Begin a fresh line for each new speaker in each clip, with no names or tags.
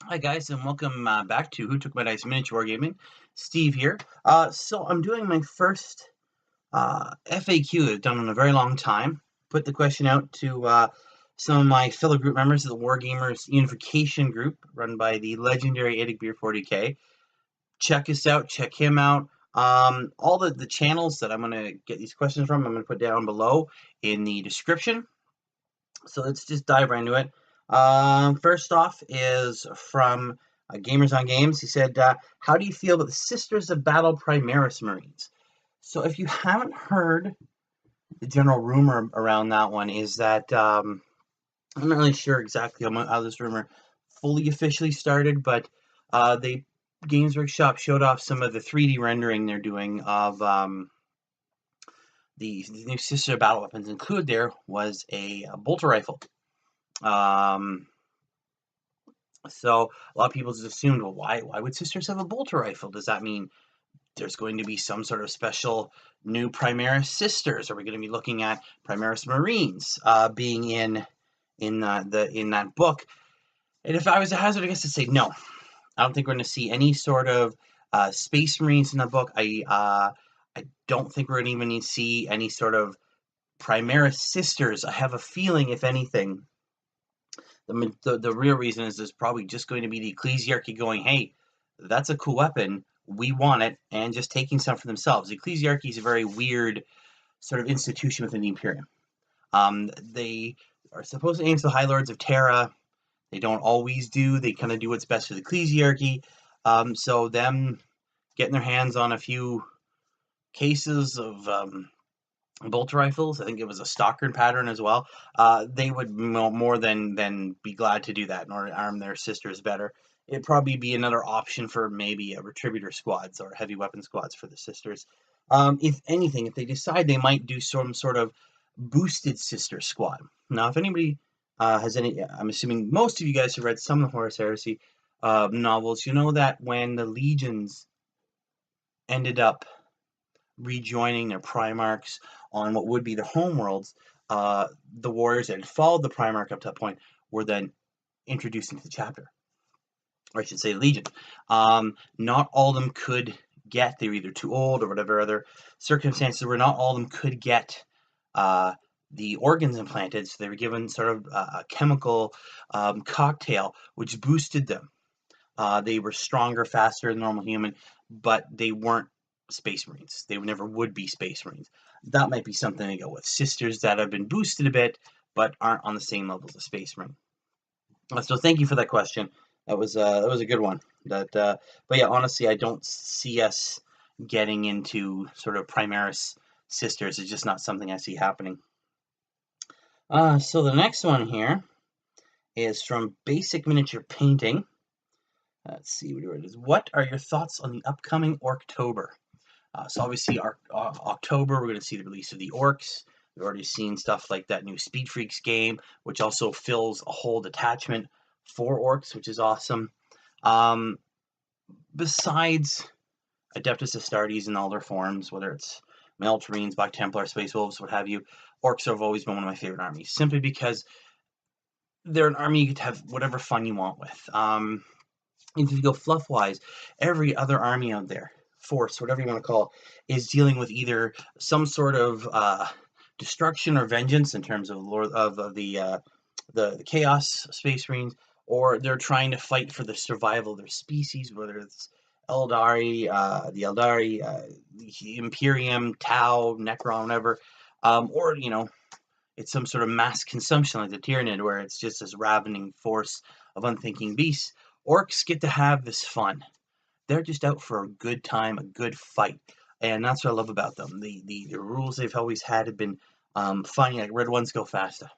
Hi guys, and welcome back to Who Took My Dice Miniature Wargaming. Steve here. So I'm doing my first FAQ I've done in a very long time. Put the question out to some of my fellow group members of the Wargamers Unification Group, run by the legendary Eddie Beer 40K. Check us out. Check him out. All the channels that I'm going to get these questions from, I'm going to put down below in the description. So let's just dive right into it. First off is from Gamers on Games. He said, how do you feel about the Sisters of Battle Primaris Marines? So if you haven't heard, the general rumor around that one is that I'm not really sure exactly how this rumor fully officially started, but they Games Workshop showed off some of the 3D rendering they're doing of the new Sisters of Battle weapons. Included there was a bolter rifle. So a lot of people just assumed, well, why would Sisters have a bolter rifle? Does that mean there's going to be some sort of special new Primaris Sisters? Are we going to be looking at Primaris Marines being in that book? And if I was a hazard, I guess I'd say no. I don't think we're going to see any sort of Space Marines in the book. I don't think we're going to even see any sort of Primaris Sisters. I have a feeling, if anything, the real reason is there's probably just going to be the ecclesiarchy going, hey, that's a cool weapon, we want it, and just taking some for themselves. The ecclesiarchy is a very weird sort of institution within the Imperium. They are supposed to aim to the High Lords of Terra. They don't always do. They kind of do what's best for the ecclesiarchy. So them getting their hands on a few cases of bolter rifles, I think it was a Stockern pattern as well, they would more than be glad to do that in order to arm their sisters better. It'd probably be another option for maybe a retributor squads or heavy weapon squads for the sisters. If anything, if they decide, they might do some sort of boosted sister squad. Now, if anybody has any, I'm assuming most of you guys have read some of the Horus Heresy novels, you know that when the legions ended up rejoining their Primarchs on what would be their homeworlds, the warriors that had followed the Primarch up to that point were then introduced into the chapter, or I should say Legion. Not all of them could get, they were either too old or whatever other circumstances were, not all of them could get the organs implanted, so they were given sort of a chemical cocktail which boosted them. They were stronger, faster than normal human, but they weren't Space Marines. They never would be Space Marines. That might be something to go with. Sisters that have been boosted a bit, but aren't on the same level as a Space Marine. So thank you for that question. That was a good one. But yeah, honestly, I don't see us getting into sort of Primaris Sisters. It's just not something I see happening. So the next one here is from Basic Miniature Painting. Let's see what it is. What are your thoughts on the upcoming Orktober? So obviously, October, we're going to see the release of the Orcs. We've already seen stuff like that new Speed Freaks game, which also fills a whole detachment for Orcs, which is awesome. Besides Adeptus Astartes in all their forms, whether it's Ultramarines, Black Templar, Space Wolves, what have you, Orcs have always been one of my favorite armies, simply because they're an army you get to have whatever fun you want with. If you go fluff-wise, every other army out there, force, whatever you want to call it, is dealing with either some sort of destruction or vengeance in terms of the Chaos Space Marines, or they're trying to fight for the survival of their species, whether it's Eldari, the Eldari, the Imperium, Tau, Necron, whatever, or, it's some sort of mass consumption like the Tyranid, where it's just this ravening force of unthinking beasts. Orcs get to have this fun. They're just out for a good time, a good fight, and that's what I love about them. The rules they've always had have been fun. Like red ones go faster.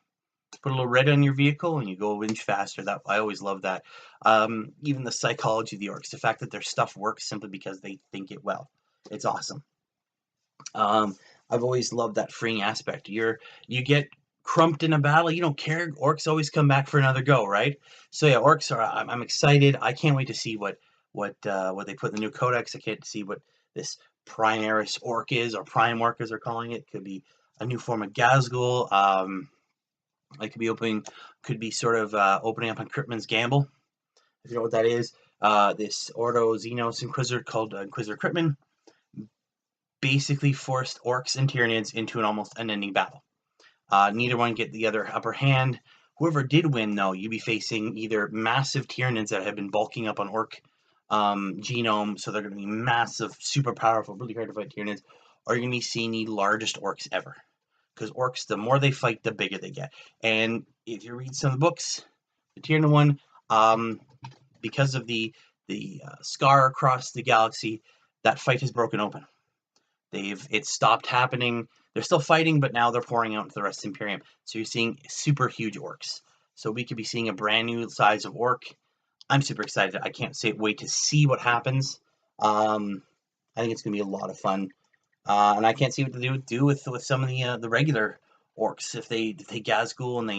Put a little red on your vehicle and you go an inch faster. That I always love that. Even the psychology of the orcs, the fact that their stuff works simply because they think it well. It's awesome. I've always loved that freeing aspect. You get crumped in a battle, you don't care. Orcs always come back for another go, right? So yeah, orcs are. I'm excited. I can't wait to see what they put in the new codex. I can't see what this Primaris orc is, or Prime Orc as they're calling it. Could be a new form of Gazgul. I could be sort of opening up on Cryptman's Gamble. If you know what that is, this Ordo Xenos Inquisitor called Inquisitor Cryptman basically forced orcs and Tyranids into an almost unending battle. Neither one get the other upper hand. Whoever did win, though, you'd be facing either massive Tyranids that have been bulking up on orc genome, so they're going to be massive, super powerful, really hard to fight Tyranids, or you're going to be seeing the largest orcs ever. Because orcs, the more they fight, the bigger they get. And if you read some of the books, the Tyranid one, because of the scar across the galaxy, that fight has broken open. It's stopped happening. They're still fighting, but now they're pouring out into the rest of the Imperium. So you're seeing super huge orcs. So we could be seeing a brand new size of orc. I'm super excited. I can't wait to see what happens. I think it's gonna be a lot of fun, and I can't see what to do with some of the regular orcs if they Gazgul and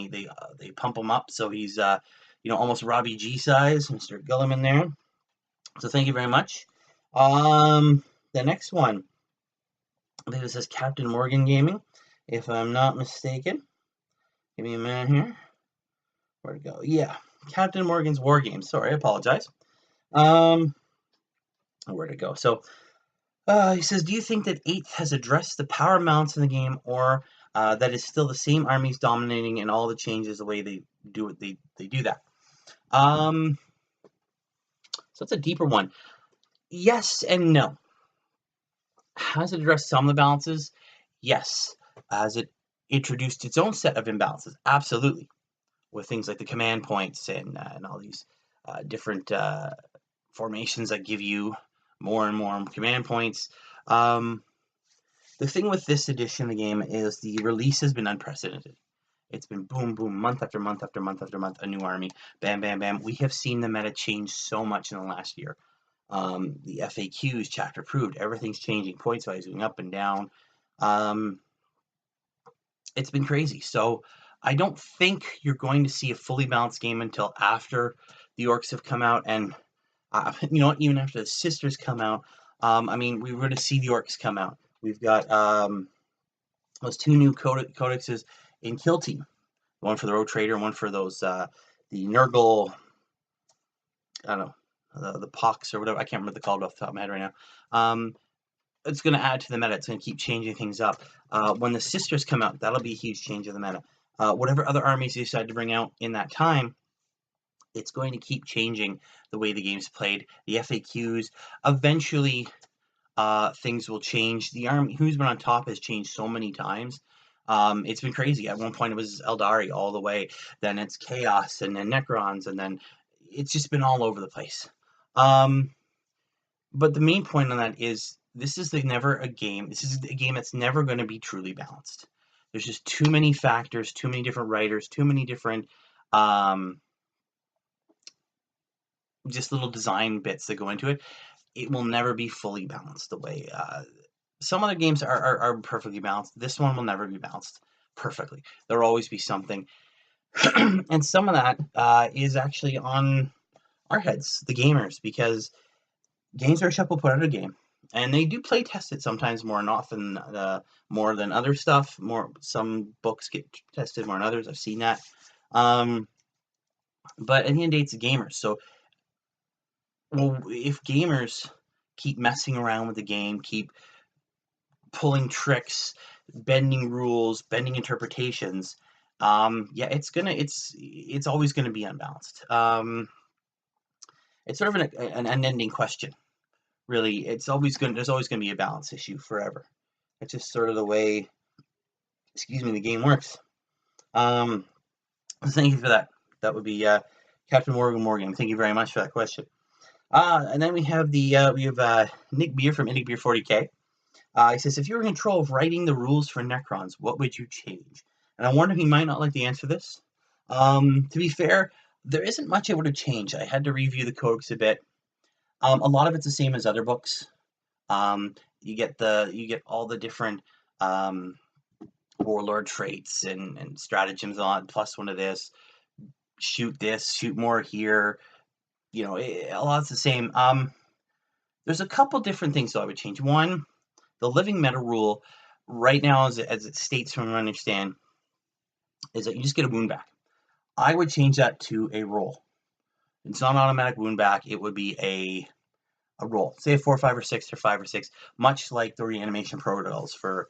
they pump him up so he's almost Robbie G size, Mr. Gulliman there. So thank you very much. The next one, I believe it says Captain Morgan Gaming, if I'm not mistaken. Give me a minute here. Where'd it go? Yeah, Captain Morgan's War Games. Sorry, I apologize. Where'd it go? So he says, do you think that 8th has addressed the power balance in the game, or that is still the same armies dominating and all the changes the way they do it? They do that. So it's a deeper one. Yes and no. Has it addressed some of the balances? Yes. Has it introduced its own set of imbalances? Absolutely. With things like the command points and all these different formations that give you more and more command points. The thing with this edition of the game is the release has been unprecedented. It's been boom, boom, month after month after month after month, a new army. Bam, bam, bam. We have seen the meta change so much in the last year. The FAQs, chapter approved, everything's changing. Points values going up and down. It's been crazy. So I don't think you're going to see a fully balanced game until after the orcs have come out, and even after the sisters come out. We were going to see the orcs come out. We've got those 2 new codexes in Kill Team, one for the Road Trader, one for those the Nurgle. I don't know, the Pox or whatever. I can't remember the call off the top of my head right now. It's going to add to the meta. It's going to keep changing things up. When the sisters come out, that'll be a huge change of the meta. Whatever other armies they decide to bring out in that time, it's going to keep changing the way the game's played. The FAQs, eventually things will change. The army who's been on top has changed so many times. It's been crazy. At one point it was Eldari all the way, then it's Chaos, and then Necrons, and then it's just been all over the place. But the main point on that is this is never a game. This is a game that's never going to be truly balanced. There's just too many factors, too many different writers, too many different just little design bits that go into it. It will never be fully balanced the way some other games are perfectly balanced. This one will never be balanced perfectly. There will always be something. And some of that is actually on our heads, the gamers, because Games Workshop will put out a game, and they do play test it sometimes more often more than other stuff. Some books get tested more than others. I've seen that. But at the end of the day, it's gamers. So if gamers keep messing around with the game, keep pulling tricks, bending rules, bending interpretations, it's always gonna be unbalanced. It's sort of an unending question, really. There's always gonna be a balance issue forever. It's just sort of the way, the game works. Thank you for that. That would be Captain Morgan. Thank you very much for that question. And then we have Nick Beer from Nick Beer 40K. He says, if you were in control of writing the rules for Necrons, what would you change? And I wonder if he might not like the answer to this. To be fair, there isn't much I would have changed. I had to review the codex a bit. A lot of it's the same as other books. You get all the different warlord traits and stratagems on plus one of this. Shoot more here. A lot's the same. There's a couple different things though I would change. One, the living meta rule right now, as it states from what I understand, is that you just get a wound back. I would change that to a roll. It's not an automatic wound back. It would be a roll, say a 4, 5, or 6, or 5 or 6, much like the reanimation protocols for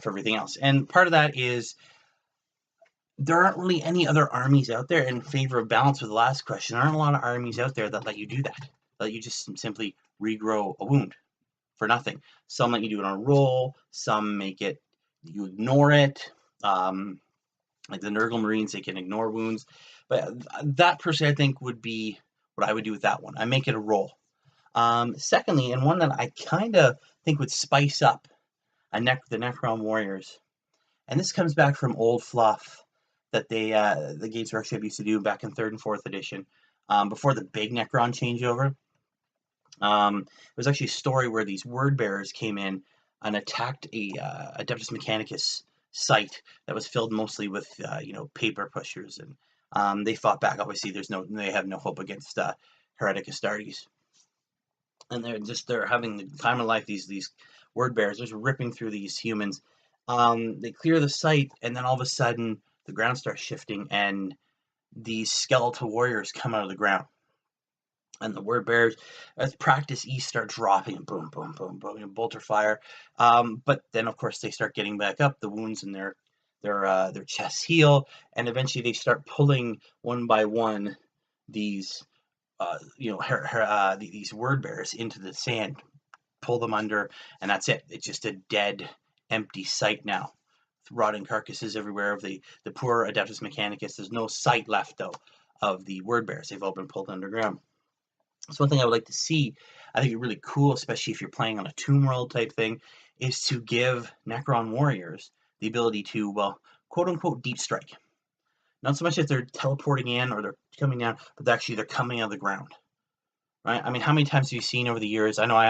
everything else. And part of that is there aren't really any other armies out there. In favor of balance with the last question, there aren't a lot of armies out there that let you do that. Let you just simply regrow a wound for nothing. Some let you do it on a roll. Some make it you ignore it. Like the Nurgle Marines, they can ignore wounds. But that per se, I think, would be what I would do with that one. I make it a roll. Secondly, and one that I kind of think would spice up the Necron Warriors, and this comes back from old fluff that the Games Workshop used to do back in 3rd and 4th edition, before the big Necron changeover. It was actually a story where these word bearers came in and attacked a Adeptus Mechanicus site that was filled mostly with paper pushers, and they fought back. Obviously, they have no hope against Heretic Astartes, and they're having the time of life. These word bearers just ripping through these humans. They clear the site, and then all of a sudden the ground starts shifting, and these skeletal warriors come out of the ground. And the word bearers, as practice east start dropping, boom, boom, boom, boom, bolter fire. But then, of course, they start getting back up. The wounds in their chests heal, and eventually they start pulling one by one these these word bearers into the sand, pull them under, and that's it. It's just a dead, empty site now. Rotting carcasses everywhere of the poor Adeptus Mechanicus. There's no sight left, though, of the word bearers. They've all been pulled underground. So one thing I would like to see, I think it's really cool, especially if you're playing on a Tomb World type thing, is to give Necron Warriors the ability to, well, quote-unquote, deep strike. Not so much that they're teleporting in or they're coming down, but actually they're coming out of the ground. Right? I mean, how many times have you seen over the years, I know I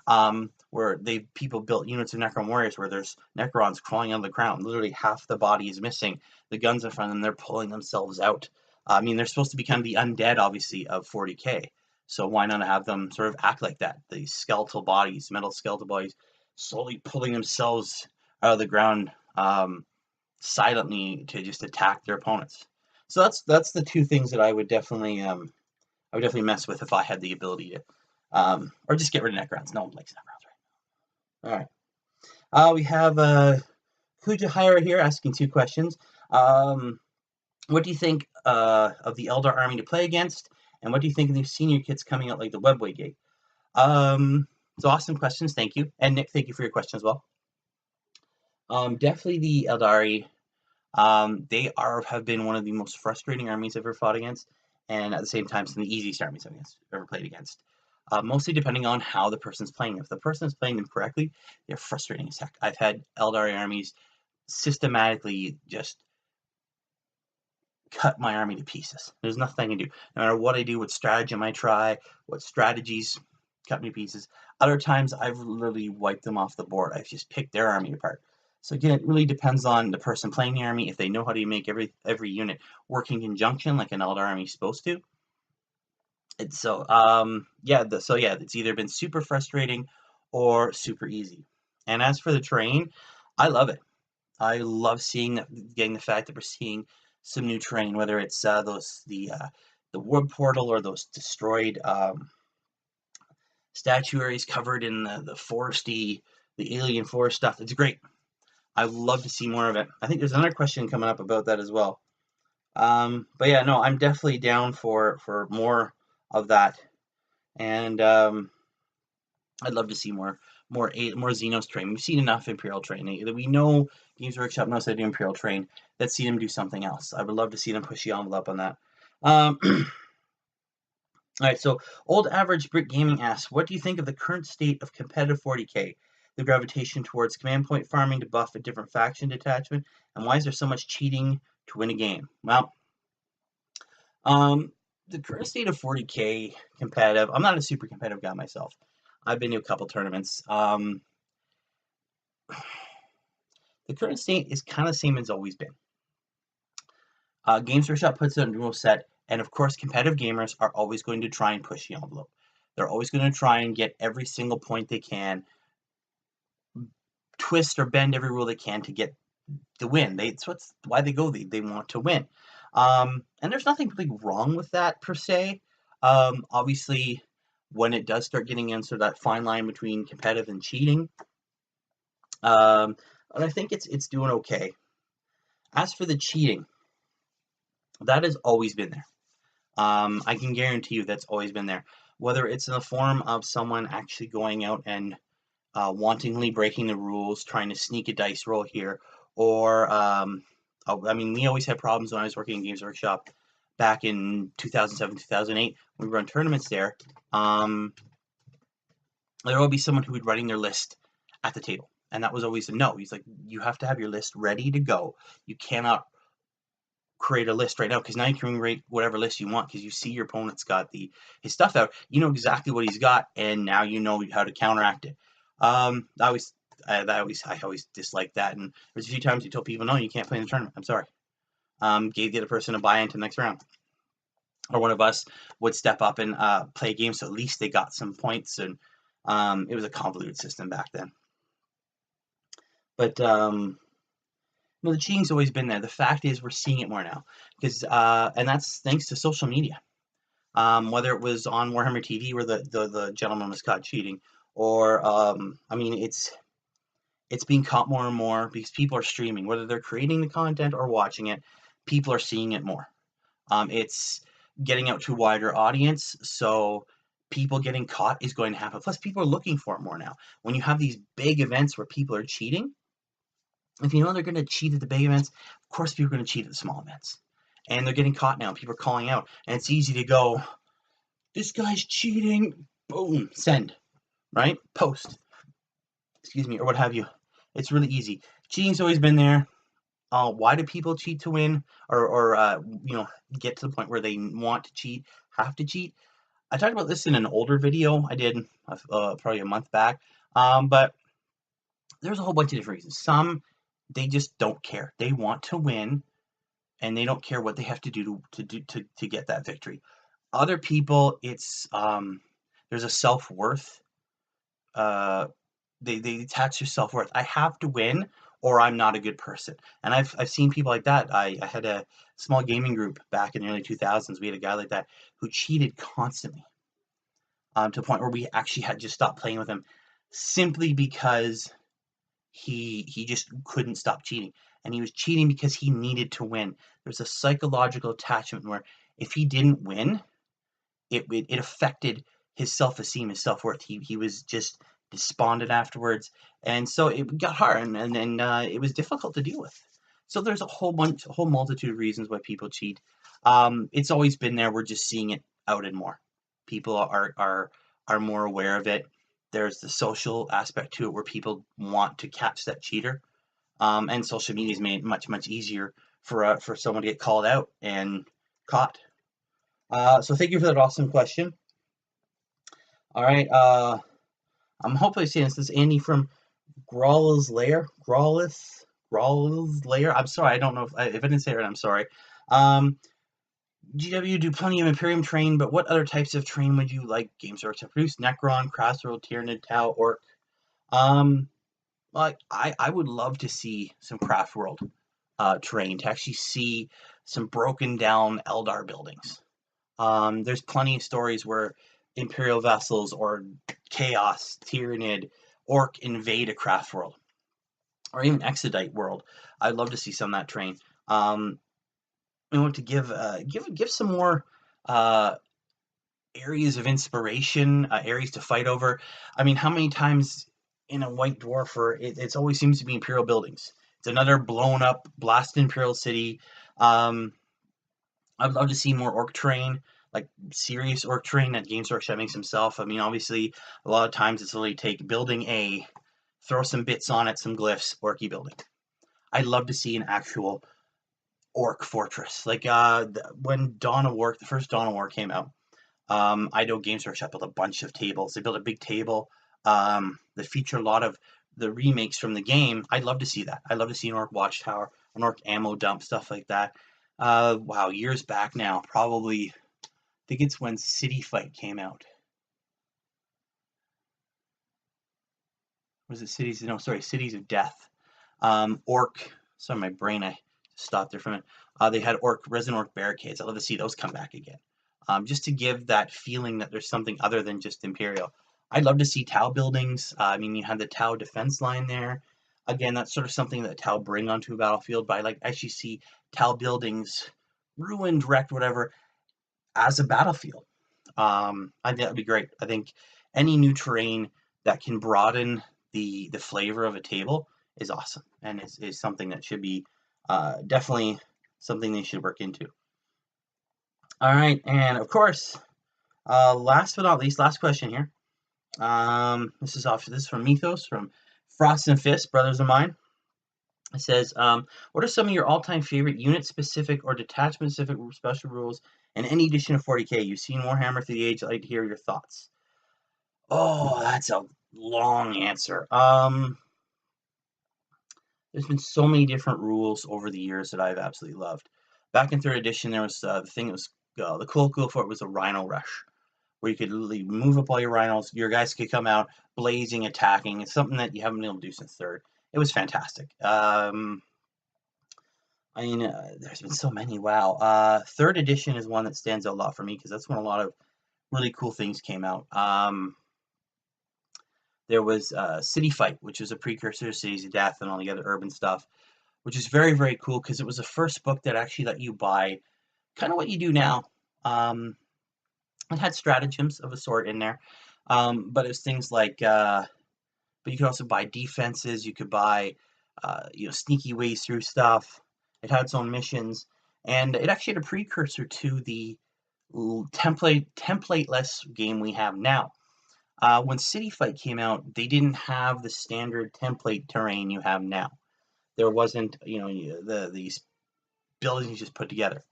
have, where people built units of Necron Warriors where there's Necrons crawling out of the ground. Literally half the body is missing. The guns in front of them, they're pulling themselves out. I mean, they're supposed to be kind of the undead, obviously, of 40k. So why not have them sort of act like that? These skeletal bodies, metal skeletal bodies, slowly pulling themselves out of the ground silently to just attack their opponents. So that's the two things that I would definitely mess with if I had the ability to, or just get rid of Necrons. No one likes Necrons, right? All right. We have Kujahira here asking 2 questions. What do you think of the Eldar army to play against? And what do you think of the senior kits coming out like the Webway Gate? So awesome questions, thank you. And Nick, thank you for your question as well. Definitely the Eldari. They have been one of the most frustrating armies I've ever fought against, and at the same time, some of the easiest armies I've ever played against. Mostly depending on how the person's playing. If the person is playing them correctly, they're frustrating as heck. I've had Eldari armies systematically just cut my army to pieces. There's nothing I can do. No matter what I do, what stratagem I try, what strategies cut me to pieces. Other times, I've literally wiped them off the board. I've just picked their army apart. So again, it really depends on the person playing the army, if they know how to make every unit work in conjunction like an Eldar army is supposed to. And so, it's either been super frustrating or super easy. And as for the terrain, I love it. I love getting the fact that we're seeing some new terrain, whether it's the wood portal or those destroyed statuaries covered in the foresty, the alien forest stuff. It's great. I would love to see more of it. I think there's another question coming up about that as well. But yeah, no, I'm definitely down for more of that, and I'd love to see more Xenos terrain. We've seen enough Imperial terrain. We know Games Workshop knows how to do Imperial terrain. Let's see them do something else. I would love to see them push the envelope on that. All right, so Old Average Brick Gaming asks, what do you think of the current state of competitive 40k? The gravitation towards command point farming to buff a different faction detachment, and why is there so much cheating to win a game? Well, the current state of 40k competitive, I'm not a super competitive guy myself. I've been to a couple tournaments. The current state is kind of the same as always been. Games Workshop puts out a rule set, and of course, competitive gamers are always going to try and push the envelope. They're always going to try and get every single point they can, twist or bend every rule they can to get the win. That's why they go. They want to win. And there's nothing really wrong with that per se. Obviously, when it does start getting into that fine line between competitive and cheating, and I think it's doing okay. As for the cheating, that has always been there. I can guarantee you that's always been there. Whether it's in the form of someone actually going out and wantonly breaking the rules, trying to sneak a dice roll here, or I mean, we always had problems when I was working in Games Workshop back in 2007, 2008. When we run tournaments there. There would be someone who would writing their list at the table, and that was always a no. He's like, you have to have your list ready to go. You cannot create a list right now, because now you can create whatever list you want, because you see your opponent's got his stuff out. You know exactly what he's got, and now you know how to counteract it. I always disliked that, and there's a few times you told people, no, you can't play in the tournament. I'm sorry. Gave the other person a buy-in to the next round. Or one of us would step up and play a game, so at least they got some points, and it was a convoluted system back then. But no, the cheating's always been there. The fact is, we're seeing it more now, because and that's thanks to social media. Whether it was on Warhammer TV where the gentleman was caught cheating, or I mean, it's being caught more and more because people are streaming, whether they're creating the content or watching it. People are seeing it more. It's getting out to a wider audience, so people getting caught is going to happen. Plus, people are looking for it more now. When you have these big events where people are cheating, if you know they're going to cheat at the big events, of course people are going to cheat at the small events. And they're getting caught now. People are calling out. And it's easy to go, this guy's cheating. Boom. Send. Right? Post. Excuse me. Or what have you. It's really easy. Cheating's always been there. Why do people cheat to win? Or get to the point where they want to cheat, have to cheat? I talked about this in an older video I did probably a month back. But there's a whole bunch of different reasons. Some, they just don't care. They want to win, and they don't care what they have to do to get that victory. Other people, it's there's a self-worth. They attach their self-worth. I have to win, or I'm not a good person. And I've seen people like that. I had a small gaming group back in the early 2000s. We had a guy like that who cheated constantly, to a point where we actually had to stop playing with him simply because he just couldn't stop cheating. And he was cheating because he needed to win. There's a psychological attachment where if he didn't win, it affected his self-esteem, his self-worth. He was just despondent afterwards, and so it got hard, and it was difficult to deal with. So there's a whole multitude of reasons why people cheat. It's always been there. We're just seeing it outed more. People are more aware of it. There's the social aspect to it where people want to catch that cheater, and social media has made it much easier for someone to get called out and caught. So thank you for that awesome question. All right, I'm hopefully seeing this. This is Andy from Grawl's Lair. Grawl's Lair. I'm sorry, I don't know if I didn't say it right. I'm sorry. GW do plenty of Imperium terrain, but what other types of terrain would you like Games Workshop to produce? Necron, Crossworld, Tyranid, Tau, Orc. Like I would love to see some Craftworld terrain, to actually see some broken down Eldar buildings. There's plenty of stories where Imperial vessels or Chaos, Tyranid, Orc invade a craft world, or even Exodite world. I'd love to see some of that terrain. To give some more areas of inspiration, areas to fight over. I mean, how many times in a White Dwarf, or it always seems to be Imperial buildings? It's another blown up, blasted Imperial city. I'd love to see more Orc terrain, like serious Orc terrain that Games Workshop makes himself. I mean, obviously, a lot of times it's really take building A, throw some bits on it, some glyphs, Orky building. I'd love to see an actual Orc fortress. Like when Dawn of War, the first Dawn of War came out, I know Games Workshop built a bunch of tables. They built a big table that feature a lot of the remakes from the game. I'd love to see that. I'd love to see an Orc watchtower, an Orc ammo dump, stuff like that. Wow, years back now, probably, I think it's when City Fight came out. Was it Cities? No, sorry, Cities of Death. Orc, sorry, my brain, I stopped there for a minute. They had Resin Orc barricades. I'd love to see those come back again. just to give that feeling that there's something other than just Imperial. I'd love to see Tau buildings. I mean, you had the Tau defense line there. Again, that's sort of something that Tau bring onto a battlefield, but I like actually see Tau buildings ruined, wrecked, whatever, as a battlefield. I think that would be great. I think any new terrain that can broaden the flavor of a table is awesome, and is something that should be definitely something they should work into. All right, and of course, last but not least, last question here. This is from Mythos, from Frost and Fist, brothers of mine. It says, what are some of your all-time favorite unit-specific or detachment-specific special rules in any edition of 40k? You've seen Warhammer through the age. I'd like to hear your thoughts. Oh, that's a long answer. There's been so many different rules over the years that I've absolutely loved. Back in 3rd edition, there was the thing that was the cool for it was a Rhino Rush, where you could literally move up all your rhinos. Your guys could come out blazing, attacking. It's something that you haven't been able to do since 3rd. It was fantastic. I mean, there's been so many. Wow. 3rd edition is one that stands out a lot for me because that's when a lot of really cool things came out. There was City Fight, which was a precursor to Cities of Death and all the other urban stuff, which is very, very cool because it was the first book that actually let you buy kind of what you do now. It had stratagems of a sort in there, but it was things like, but you could also buy defenses. You could buy, sneaky ways through stuff. It had its own missions, and it actually had a precursor to the templateless game we have now. When City Fight came out, they didn't have the standard template terrain you have now. There wasn't, these buildings you just put together.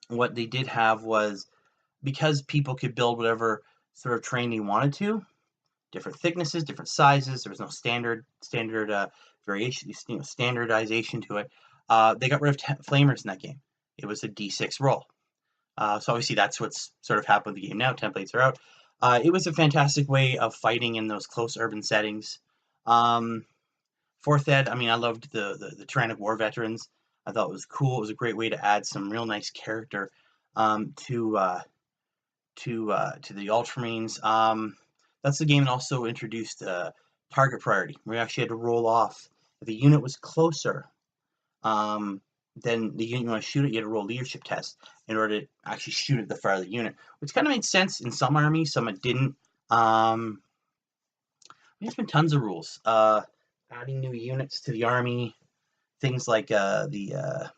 What they did have was, because people could build whatever sort of terrain they wanted to, different thicknesses, different sizes. There was no standard variation, standardization to it. They got rid of flamers in that game. It was a D6 roll. So obviously that's what's sort of happened with the game now. Templates are out. It was a fantastic way of fighting in those close urban settings. 4th Ed, I mean, I loved the Tyrannic War Veterans. I thought it was cool. It was a great way to add some real nice character to the Ultramarines. That's the game that also introduced target priority, where you actually had to roll off. If the unit was closer then the unit you want to shoot at, you had to roll a leadership test in order to actually shoot at the farther unit, which kind of made sense in some armies, some it didn't. There's been tons of rules. Adding new units to the army, things like the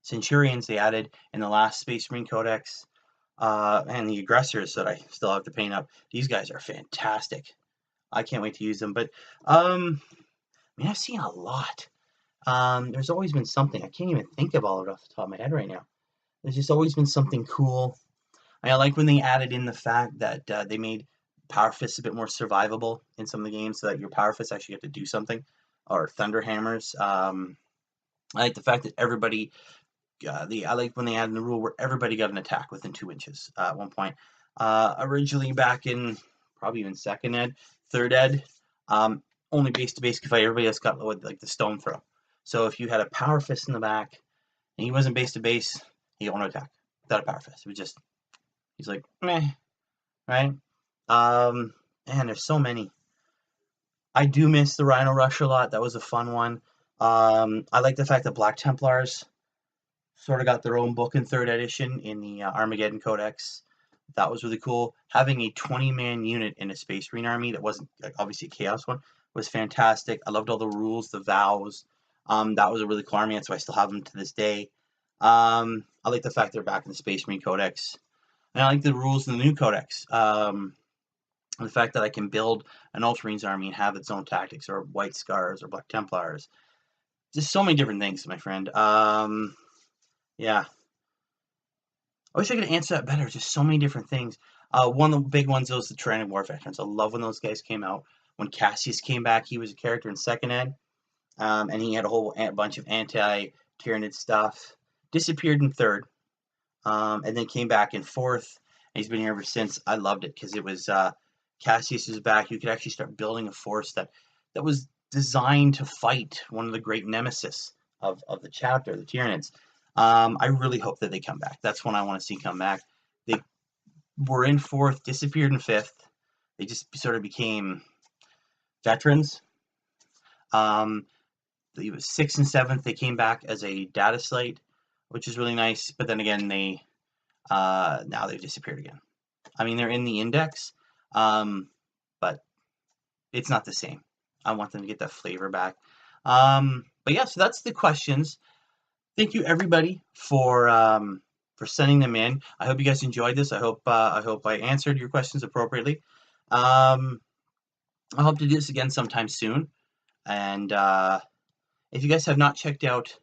Centurions they added in the last Space Marine Codex, and the Aggressors that I still have to paint up. These guys are fantastic. I can't wait to use them. But I've seen a lot. There's always been something. I can't even think of all of it off the top of my head right now. There's just always been something cool. I like when they added in the fact that they made Power Fists a bit more survivable in some of the games, so that your Power Fists actually have to do something, or Thunder Hammers. I like the fact that everybody, I like when they added the rule where everybody got an attack within 2 inches at one point. Originally back in probably even 2nd Ed, 3rd Ed, only base-to-base could fight. Everybody else got like the stone throw. So if you had a Power Fist in the back, and he wasn't base-to-base, he got one attack without a Power Fist. It was just, he's like, meh, right? Man, there's so many. I do miss the Rhino Rush a lot. That was a fun one. I like the fact that Black Templars sort of got their own book in 3rd edition in the Armageddon Codex. That was really cool. Having a 20-man unit in a Space Marine army that wasn't obviously a Chaos one was fantastic. I loved all the rules, the vows. That was a really cool army. That's why I still have them to this day. I like the fact they're back in the Space Marine Codex. And I like the rules in the new Codex. The fact that I can build an Ultramarines army and have its own tactics, or White Scars, or Black Templars. Just so many different things, my friend. Yeah. I wish I could answer that better. Just so many different things. One of the big ones was the Tyrannic War Veterans. I love when those guys came out. When Cassius came back, he was a character in 2nd Ed. And he had a whole bunch of anti-Tyranid stuff. Disappeared in 3rd. And then came back in 4th. And he's been here ever since. I loved it because it was Cassius is back. You could actually start building a force that was designed to fight one of the great nemesis of the chapter, the Tyranids. I really hope that they come back. That's one I want to see come back. They were in 4th, disappeared in 5th. They just sort of became veterans. It was 6th and 7th. They came back as a data slate, which is really nice. But then again, now they've disappeared again. I mean, they're in the index, but it's not the same. I want them to get that flavor back. But yeah, so that's the questions. Thank you everybody for sending them in. I hope you guys enjoyed this. I hope I answered your questions appropriately. I hope to do this again sometime soon. And if you guys have not checked out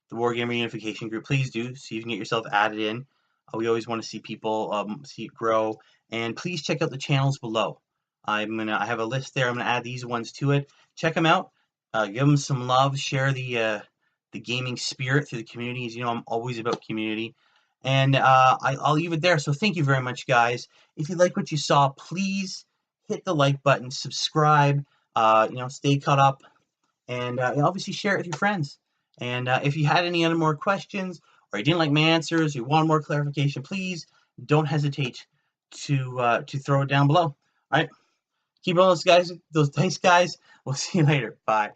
the Wargamer Unification group, please do, so you can get yourself added in. We always want to see people see it grow. And please check out the channels below. I have a list there. I'm gonna add these ones to it. Check them out. Give them some love. Share the gaming spirit through the communities. You know, I'm always about community. And I'll leave it there. So thank you very much, guys. If you like what you saw, please hit the like button, subscribe. Stay caught up, and obviously share it with your friends. And if you had any other more questions, or you didn't like my answers, you want more clarification, please don't hesitate to throw it down below. All right, keep rolling, guys. Thanks, guys. We'll see you later. Bye.